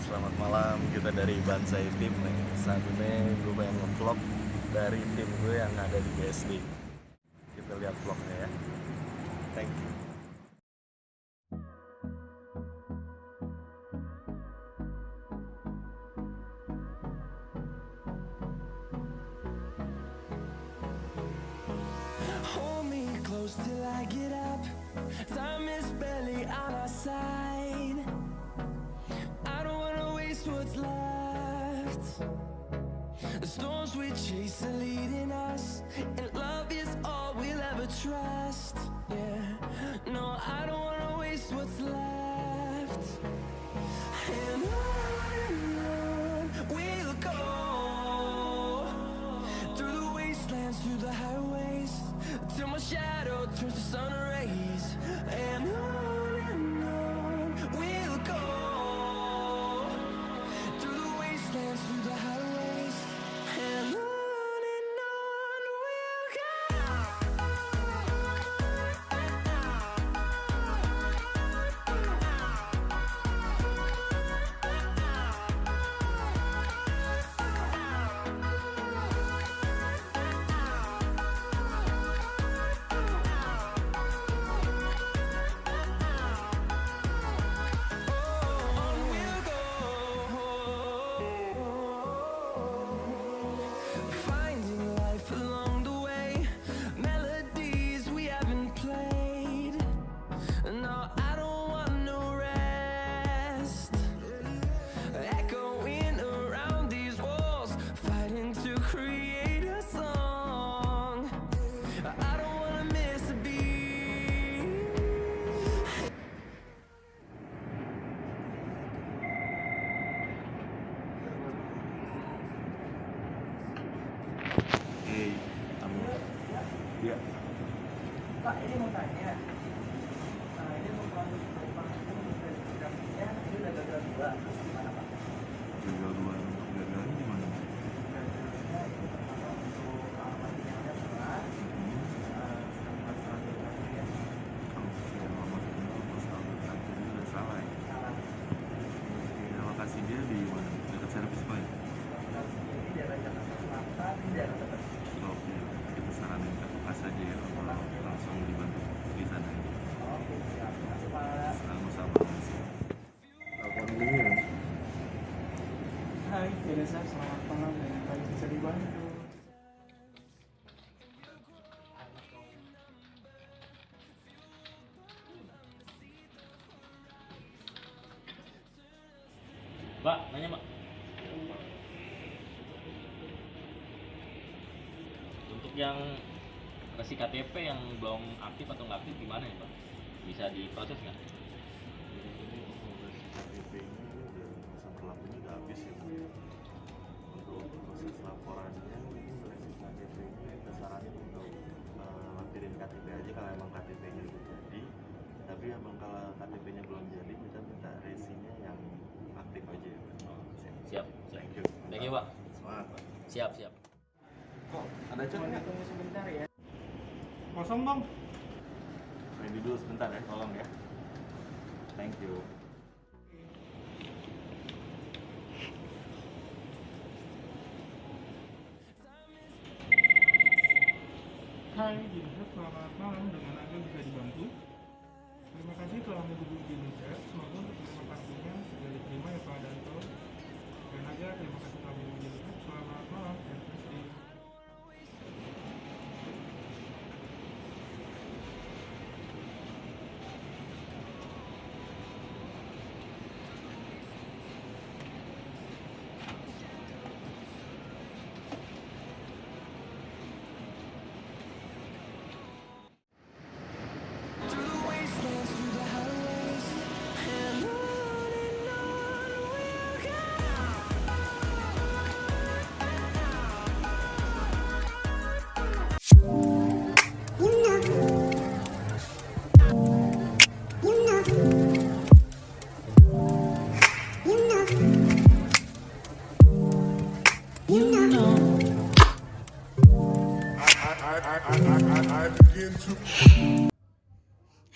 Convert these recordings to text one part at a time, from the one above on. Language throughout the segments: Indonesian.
Selamat malam, kita dari Bansai Tim nih. Saat ini gue pengen nge-vlog dari tim gue yang ada di BSD. Kita lihat vlognya ya. Thank you. Hold me close till I get up. Time is barely on our side. I don't wanna waste what's left. The storms we chase are leading us, and love is all we'll ever trust. Yeah, no, I don't wanna waste what's left. And on we'll go, through the wastelands, through the highways, till my shadow turns to sun rays. And on we'll go, through the wastelands, through the highways, and on we'll go. On we'll go, finding life along the way, melodies we haven't played. No, I don't want no rest, echoing around these walls, fighting to create a song. I don't wanna miss a beat. Hey, kamu. Ya. Pak, ini mau tanya. Ini mau produk perumahan itu dari grafiknya ini udah gagal dua. Gimana Pak? Gagal dua untuk gagal gimana? Gagalnya itu pertama untuk materialnya berat, tempat produk-produknya Kalau sekian lama kenal, pas tahun terakhir itu udah salah ya. salah. Oke, lokasi dia di mana? Dekat servis point. Kalau sendiri daerah Jakarta Selatan, di daerah Tebet. Oke, kita saranin ke Tukas aja ya, kalau langsung dibantu di sana aja. Oke, siap. Terima kasih Pak. Sama-sama. Telepon dulu ya. Hai, Teresa, selamat malam dengan kami bisa dibantu. Mbak, nanya Mbak. Untuk yang resi KTP yang belum aktif atau nggak aktif gimana ya Pak? Bisa diproses nggak? KTP ini udah masa berlakunya udah habis ya. Untuk proses laporannya ini resi KTP ini kita saranin untuk lampirin KTP aja kalau emang KTP-nya udah jadi. Tapi emang kalau KTP-nya belum jadi kita minta resinya yang aktif aja ya. Siap. Thank you. Thank you Pak. Semangat Pak. Siap. Kok ada chat Mohon nggak? tunggu sebentar ya. Kosong bang. Ready dulu sebentar ya, tolong ya. Thank you. Hai, Jinset, selamat malam. Dengan Anda bisa dibantu. Terima kasih telah menghubungi Jinset. Semoga untuk terima kasihnya sudah diterima ya Pak Danto. Dan aja terima kasih telah menghubungi Jinset. Selamat malam dan pasti. Through the wastelands, through the highways, and on we'll go.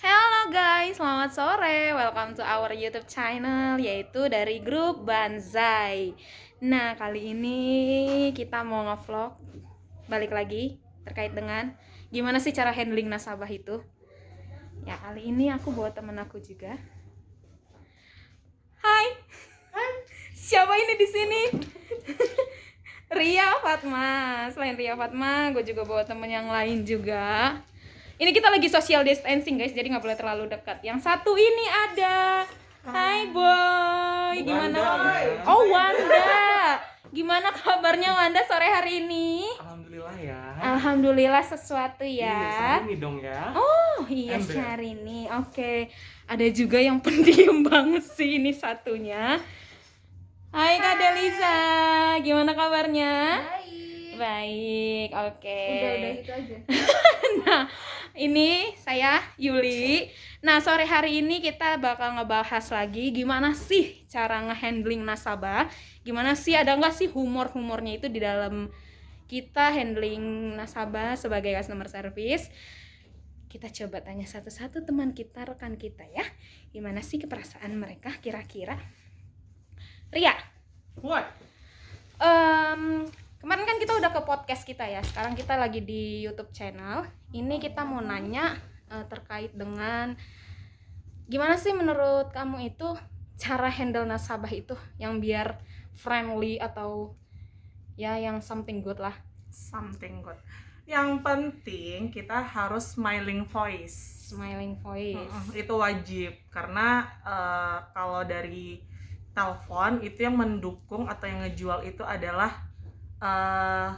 Halo guys, Hai, selamat sore. Welcome to our YouTube channel, yaitu dari grup Banzai. Nah, kali ini kita mau ngevlog balik lagi terkait dengan gimana sih cara handling nasabah itu. Ya, kali ini aku bawa temen aku juga. Hai. Siapa ini di sini? Ria Fatma. Selain Ria Fatma, gue juga bawa temen yang lain juga. Ini kita lagi social distancing guys, jadi nggak boleh terlalu dekat. Yang satu ini ada, hai boy, gimana? Oh Wanda, gimana kabarnya Wanda sore hari ini? Alhamdulillah ya. Alhamdulillah sesuatu Iya, ya. ini dong ya. Oh iya Ember. Syahrini, oke. Ada juga yang pendiam banget sih ini satunya. Hai Kak Deliza, gimana kabarnya? Baik, oke. Udah itu aja. Nah, ini saya Yuli. Nah, sore hari ini kita bakal ngebahas lagi gimana sih cara ngehandling nasabah. Gimana sih, ada nggak sih humor-humornya itu di dalam kita handling nasabah sebagai customer service. Kita coba tanya satu-satu teman kita, rekan kita ya. Gimana sih keperasaan mereka kira-kira? Ria, What? kemarin kan kita udah ke podcast kita ya. Sekarang kita lagi di YouTube channel. Ini kita mau nanya terkait dengan gimana sih menurut kamu itu cara handle nasabah itu yang biar friendly atau ya yang something good lah. Something good. Yang penting kita harus smiling voice. Smiling voice. Itu wajib karena kalau dari telepon itu yang mendukung atau yang ngejual itu adalah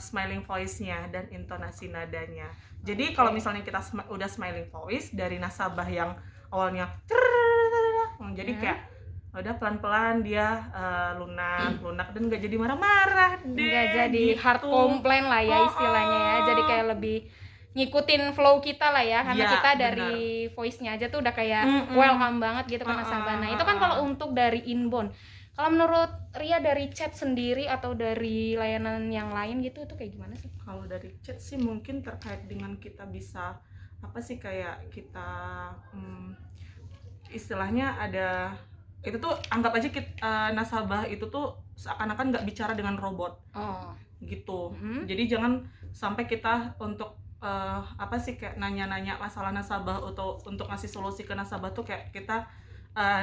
smiling voice-nya dan intonasi nadanya. Jadi kalau misalnya kita udah smiling voice dari nasabah yang awalnya jadi kayak udah pelan-pelan dia lunak dan nggak jadi marah-marah deh. Nggak jadi gitu. hard complain lah ya istilahnya ya. Jadi kayak lebih ngikutin flow kita lah ya, karena Ya, kita dari voice-nya aja tuh udah kayak welcome banget gitu ke nasabah. Nah, itu kan kalau untuk dari inbound. Kalau menurut Ria dari chat sendiri atau dari layanan yang lain gitu itu kayak gimana sih? Kalau dari chat sih mungkin terkait dengan kita bisa apa sih kayak kita istilahnya ada itu tuh anggap aja nasabah itu tuh seakan-akan nggak bicara dengan robot gitu. Jadi jangan sampai kita untuk apa sih kayak nanya-nanya masalah nasabah atau untuk ngasih solusi ke nasabah tuh kayak kita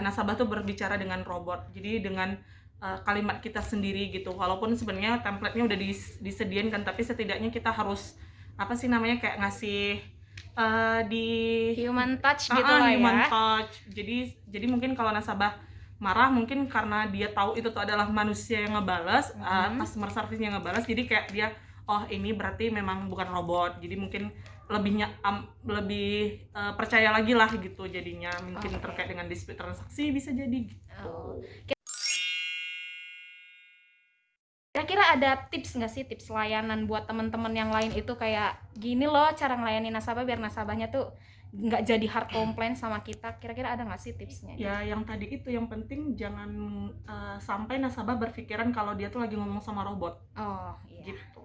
nasabah tuh berbicara dengan robot. Jadi dengan kalimat kita sendiri gitu. Walaupun sebenarnya template-nya udah disediain kan, tapi setidaknya kita harus apa sih namanya kayak ngasih di Human touch gitu lah human ya. touch. Jadi mungkin kalau nasabah marah mungkin karena dia tahu itu tuh adalah manusia yang ngebalas, customer service-nya ngebalas. Jadi kayak dia oh ini berarti memang bukan robot. Jadi mungkin lebih percaya lagi lah gitu jadinya, mungkin terkait dengan dispute transaksi bisa jadi gitu. Kira-kira ada tips nggak sih, tips layanan buat teman-teman yang lain itu kayak gini loh cara ngelayanin nasabah biar nasabahnya tuh nggak jadi hard complaint sama kita. Kira-kira ada nggak sih tipsnya? Ya yang tadi itu yang penting jangan sampai nasabah berpikiran kalau dia tuh lagi ngomong sama robot. Oh iya. Gitu.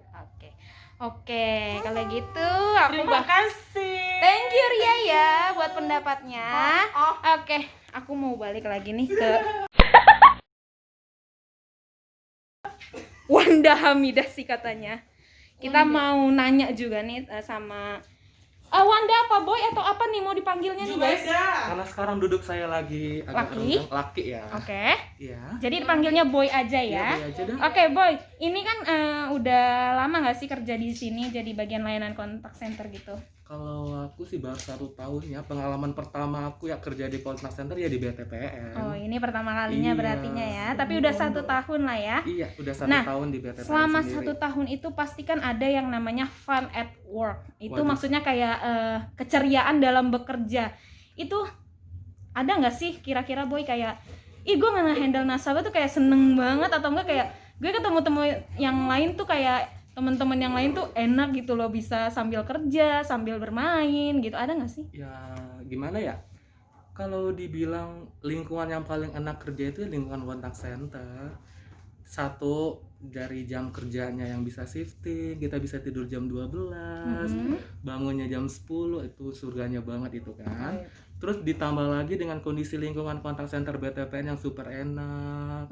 Oke, kalau gitu aku Terima kasih. thank you Ria ya buat pendapatnya. Oke, aku mau balik lagi nih ke Wanda Hamidah sih katanya. Kita mau nanya juga nih sama Wanda apa Boy atau apa nih mau dipanggilnya nih guys? Karena sekarang duduk saya lagi agak Laki? renggang. Laki ya. Oke. Iya. Jadi dipanggilnya Boy aja Iya, ya. Boy aja dah. Oke Boy, ini kan udah lama nggak sih kerja di sini jadi bagian layanan kontak center gitu? Kalau aku sih baru 1 tahun ya. Pengalaman pertama aku ya kerja di contact center ya di BTPN. Oh ini pertama kalinya Iya. berartinya ya. Tapi udah 1 tahun lah ya. Iya, udah 1 Nah, tahun di BTPN Selama sendiri. 1 tahun itu pasti kan ada yang namanya fun at work. Itu Waduh. maksudnya kayak keceriaan dalam bekerja. Itu ada nggak sih kira-kira Boy kayak gue nge-handle nasabah tuh kayak seneng banget, atau enggak kayak gue ketemu yang lain tuh kayak teman-teman yang lain tuh enak gitu loh, bisa sambil kerja sambil bermain gitu, ada nggak sih? Ya gimana ya, kalau dibilang lingkungan yang paling enak kerja itu lingkungan contact center. Satu, dari jam kerjanya yang bisa shifting, kita bisa tidur jam 12, bangunnya jam 10, itu surganya banget itu kan. Terus ditambah lagi dengan kondisi lingkungan kontak center BTPN yang super enak.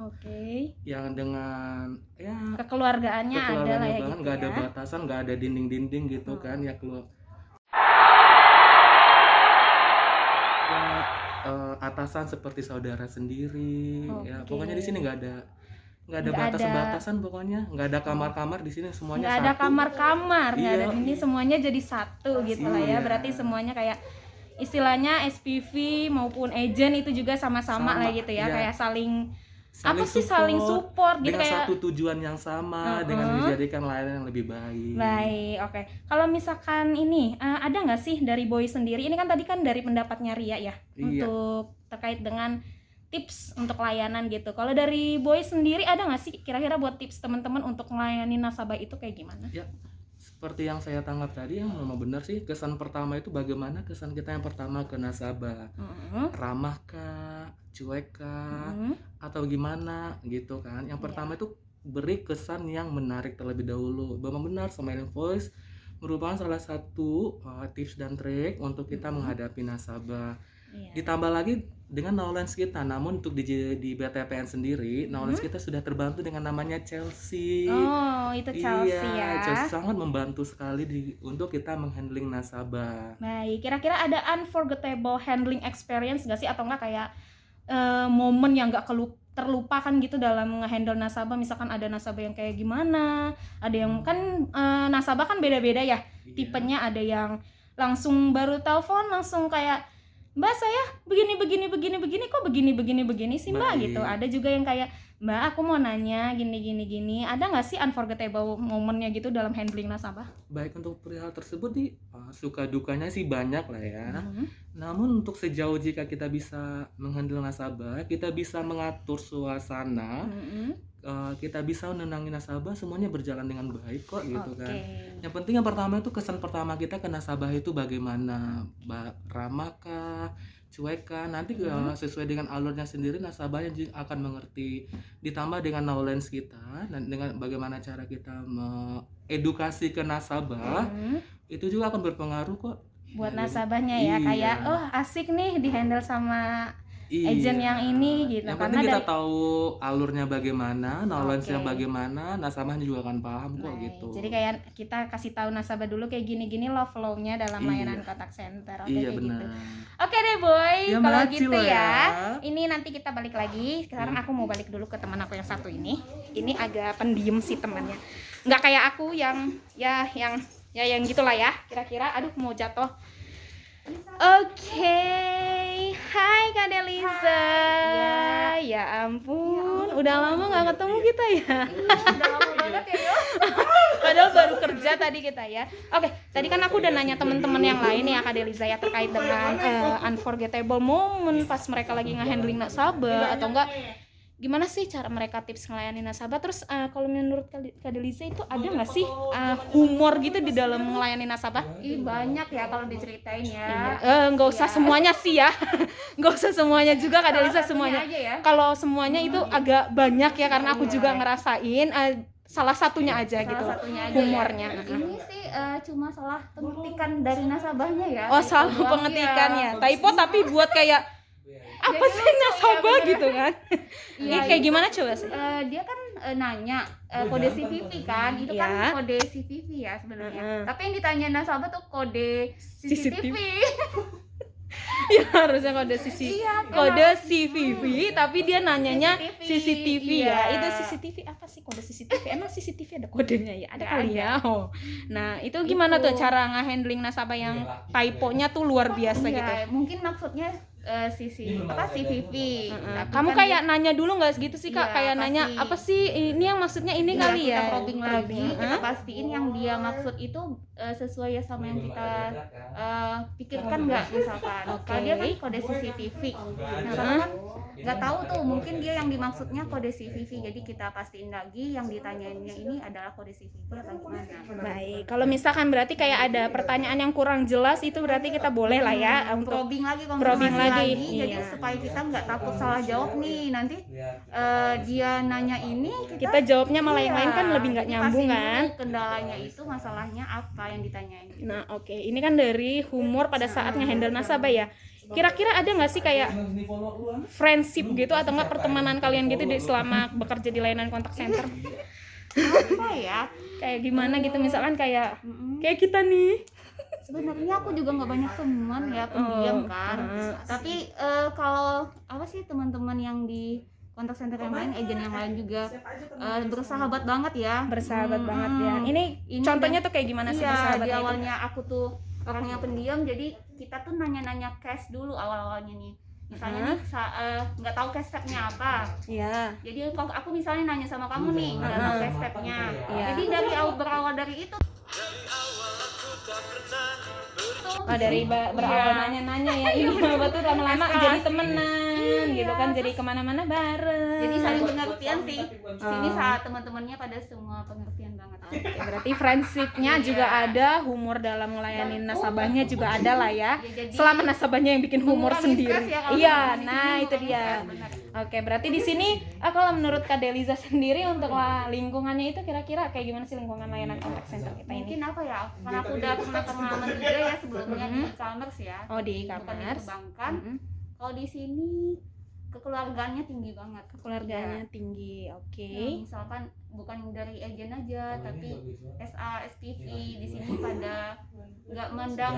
Yang dengan ya kekeluargaannya ada lah ya banget, gitu nggak ada ya. batasan, nggak ada dinding-dinding gitu kan ya keluar. Atasan seperti saudara sendiri, ya pokoknya di sini nggak ada batas-batasan, pokoknya nggak ada kamar-kamar di sini, semuanya nggak satu. ada kamar-kamar, nggak ada Iya. ini, semuanya jadi satu gitu lah ya. Iya. Berarti semuanya kayak istilahnya SPV maupun agent itu juga sama-sama lah gitu ya, iya. kayak saling support gitu, dengan kayak satu tujuan yang sama, dengan menjadikan layanan yang lebih baik. baik. Oke, kalau misalkan ini ada nggak sih dari Boy sendiri, ini kan tadi kan dari pendapatnya Ria ya, Iya. untuk terkait dengan tips untuk layanan gitu. Kalau dari Boy sendiri ada nggak sih kira-kira buat tips teman-teman untuk melayani nasabah itu kayak gimana? Ya, seperti yang saya tanggap tadi, yang memang benar sih, kesan pertama itu bagaimana kesan kita yang pertama ke nasabah, ramah kah, cuek kah, atau gimana gitu kan. Yang pertama itu beri kesan yang menarik terlebih dahulu. Memang benar, Smiling Voice merupakan salah satu tips dan trik untuk kita menghadapi nasabah. Ditambah lagi dengan knowledge kita, namun untuk di BTPN sendiri, knowledge kita sudah terbantu dengan namanya Chelsea. Oh, itu Chelsea Iya, ya. Chelsea sangat membantu sekali untuk kita menghandling nasabah. Baik, kira-kira ada unforgettable handling experience nggak sih, atau nggak kayak momen yang nggak terlupakan gitu dalam nge-handle nasabah? Misalkan ada nasabah yang kayak gimana, ada yang kan nasabah kan beda-beda ya, tipenya. Ada yang langsung baru telepon langsung kayak, Mbak saya begini kok begini sih Mbak. Baik. Gitu. Ada juga yang kayak, Mbak aku mau nanya gini. Ada nggak sih unforgettable momennya gitu dalam handling nasabah? Baik, untuk perihal tersebut suka dukanya sih banyak lah ya. Namun untuk sejauh jika kita bisa menghandle nasabah, kita bisa mengatur suasana, kita bisa menenangin nasabah, semuanya berjalan dengan baik kok gitu kan. Yang penting yang pertama itu kesan pertama kita ke nasabah itu bagaimana, ramah kah, cuek kah, nanti sesuai dengan alurnya sendiri nasabahnya juga akan mengerti. Ditambah dengan knowledge kita dan dengan bagaimana cara kita edukasi ke nasabah, itu juga akan berpengaruh kok buat nasabahnya ya. Iya. Kayak asik nih dihandle sama Iya. agent yang ini gitu. Yang Karena penting kita dari tahu alurnya bagaimana, knowledge-nya bagaimana, nasabahnya juga akan paham kok Baik, gitu. jadi kayak kita kasih tahu nasabah dulu kayak gini loh flow-nya dalam layanan Iya. kontak center. Iya kayak benar. gitu. Oke deh Boy, Ya, kalau makasih gitu loh ya. ya. Ini nanti kita balik lagi. Sekarang aku mau balik dulu ke teman aku yang satu ini. Ini agak pendiam sih temannya. Nggak kayak aku yang gitulah ya. Kira-kira aduh mau jatuh. Oke. Hai Kak Deliza. Ya ampun, udah lama nggak ketemu kita ya. Udah lama banget ya yo. Padahal baru kerja tadi kita ya. Oke, tadi kan aku udah nanya teman-teman yang lain ya Kak Deliza ya, terkait dengan unforgettable moment pas mereka lagi nge-handling nasabah atau enggak, gimana sih cara mereka tips ngelayani nasabah. Terus kalau menurut Kak Deliza itu ada nggak sih humor gitu di dalam ngelayani nasabah? Ih banyak ya kalau diceritain ya. Nggak usah semuanya sih ya. Nggak usah semuanya juga Kak Deliza, semuanya aja ya. kalau semuanya itu agak banyak ya, karena aku juga ngerasain. Salah satunya aja gitu Salah satunya aja humornya. ya. Ini sih cuma salah pengetikan dari nasabahnya ya. Oh, Typo salah doang, pengetikannya. iya. Typo tapi buat kayak apa Jadi sih lucu, nasabah iya, gitu kan. Ini Iya, kayak itu gimana coba sih? Dia kan nanya kode CVV kan, itu kan Iya. kode CVV ya sebenarnya. Tapi yang ditanya nasabah tuh kode CCTV. Ya harusnya kode Iya, kode CVV, tapi dia nanyanya CCTV ya. Iya. Itu CCTV apa sih kode CCTV? Emang CCTV ada kodenya ya? Ada Nggak kali ya. Oh. Nah, itu gimana tuh cara nge-handling nasabah yang typonya tuh luar biasa Iya, gitu? mungkin maksudnya CVV. Tapi Kamu kan kayak nanya dulu nggak gitu sih Kak? Iya, kayak nanya pasti. apa sih ini yang maksudnya ini Iya, kali kita ya? probing lagi, kita pastiin yang dia maksud itu sesuai ya sama yang kita pikirkan nggak misalkan. Oke. Kalau dia kan kode CCTV, nah kan nggak tahu tuh, mungkin dia yang dimaksudnya kode CVV, jadi kita pastiin lagi yang ditanyainnya ini adalah kode CVV apa gimana. Baik, kalau misalkan berarti kayak ada pertanyaan yang kurang jelas, itu berarti kita boleh lah ya untuk Probing lagi, probing konfirmasi lagi, jadi iya. supaya kita nggak takut salah jawab nih. Nanti dia nanya ini Kita jawabnya malah yang lain kan iya, lebih nggak jadi nyambung pastiin kan. dulu kendalanya itu masalahnya apa yang ditanyain. Nah, oke. Ini kan dari humor pada saat ngehandle nasabah ya. Kira-kira ada nggak sih kayak friendship gitu atau enggak pertemanan kalian gitu di selama bekerja di layanan kontak center? Apa ya? Kayak gimana gitu misalkan kayak Mm-mm. kayak kita nih. Sebenarnya aku juga nggak banyak teman ya, pendiam kan. Tapi kalau apa sih teman-teman yang di kontak center yang lain, agen yang lain juga bersahabat banget ya. Bersahabat banget ya. Ini contohnya tuh kayak gimana sih Iya, di bersahabatnya itu? awalnya aku tuh orangnya pendiam, jadi kita tuh nanya-nanya cash dulu awal-awalnya nih. Misalnya nih nggak tahu cash stepnya apa. Iya. Jadi kalau aku misalnya nanya sama kamu nih, nggak tahu cash stepnya. Iya. Jadi dari berawal dari itu. Oh, dari berawal nanya-nanya ya. Iya, betul lama-lama jadi temenan gitu kan, jadi kemana-mana bareng. Jadi saling pengertian sih. Sini saat teman-temannya pada semua pengertian banget. Oke, berarti friendship-nya juga ada, humor dalam melayani nasabahnya juga ada lah ya. jadi Selama nasabahnya yang bikin humor mengurangi sendiri. stres ya kalau Iya, di sini, nah itu mengurangi dia. stres, benar. Oke, berarti di sini kalau menurut Kak Deliza sendiri untuk lingkungannya itu kira-kira kayak gimana sih lingkungan layanan kontak center kita ini? Mungkin apa ya? Karena aku udah pernah pengalaman juga ya sebelumnya di e-commerce ya. Oh, di Bukan di e-commerce. perbankan. Mm-mm. Kalau di sini kekeluargaannya tinggi banget. Keluarganya tinggi, oke. Nah, misalkan bukan dari agen aja, tapi SA, SPV di sini pada nggak mendang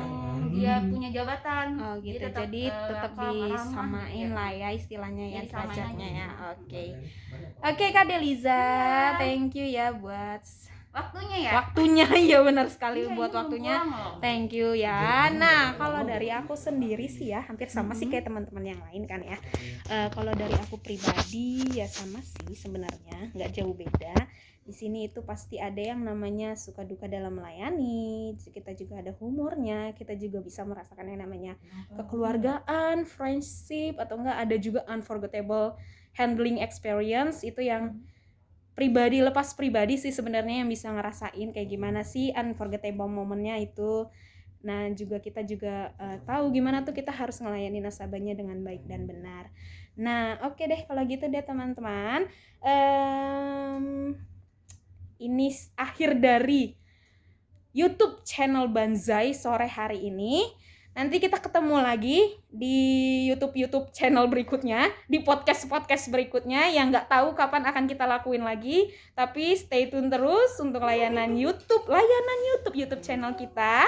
dia punya jabatan. Oh gitu, Dia jadi tetap disamain lah ya istilahnya ya, Jadi samain derajatnya aja. ya. Oke. Oke Kak Deliza, thank you ya buat Waktunya ya. waktunya. Ya benar sekali Iya, buat ini belum waktunya. pulang loh. Thank you ya. Nah, kalau dari aku sendiri sih ya, hampir sama sih kayak teman-teman yang lain kan ya. Kalau dari aku pribadi ya sama sih sebenarnya, nggak jauh beda. Di sini itu pasti ada yang namanya suka duka dalam melayani. Kita juga ada humornya, kita juga bisa merasakan yang namanya kekeluargaan, friendship, atau enggak ada juga unforgettable handling experience. Itu yang pribadi, lepas pribadi sih sebenarnya yang bisa ngerasain kayak gimana sih unforgettable momennya itu. Nah juga kita juga tahu gimana tuh kita harus ngelayani nasabahnya dengan baik dan benar. Nah oke deh kalau gitu deh teman-teman, ini akhir dari YouTube channel Banzai sore hari ini. Nanti kita ketemu lagi di YouTube channel berikutnya, di podcast berikutnya yang nggak tahu kapan akan kita lakuin lagi. Tapi stay tune terus untuk layanan YouTube channel kita.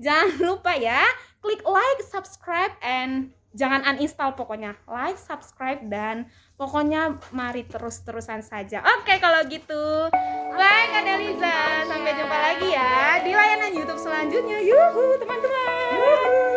Jangan lupa ya, klik like, subscribe, and jangan uninstall pokoknya. Like, subscribe, dan pokoknya mari terus-terusan saja. Oke kalau gitu. Bye Kak Deliza. Sampai jumpa lagi ya di layanan YouTube selanjutnya. Yuhu teman-teman.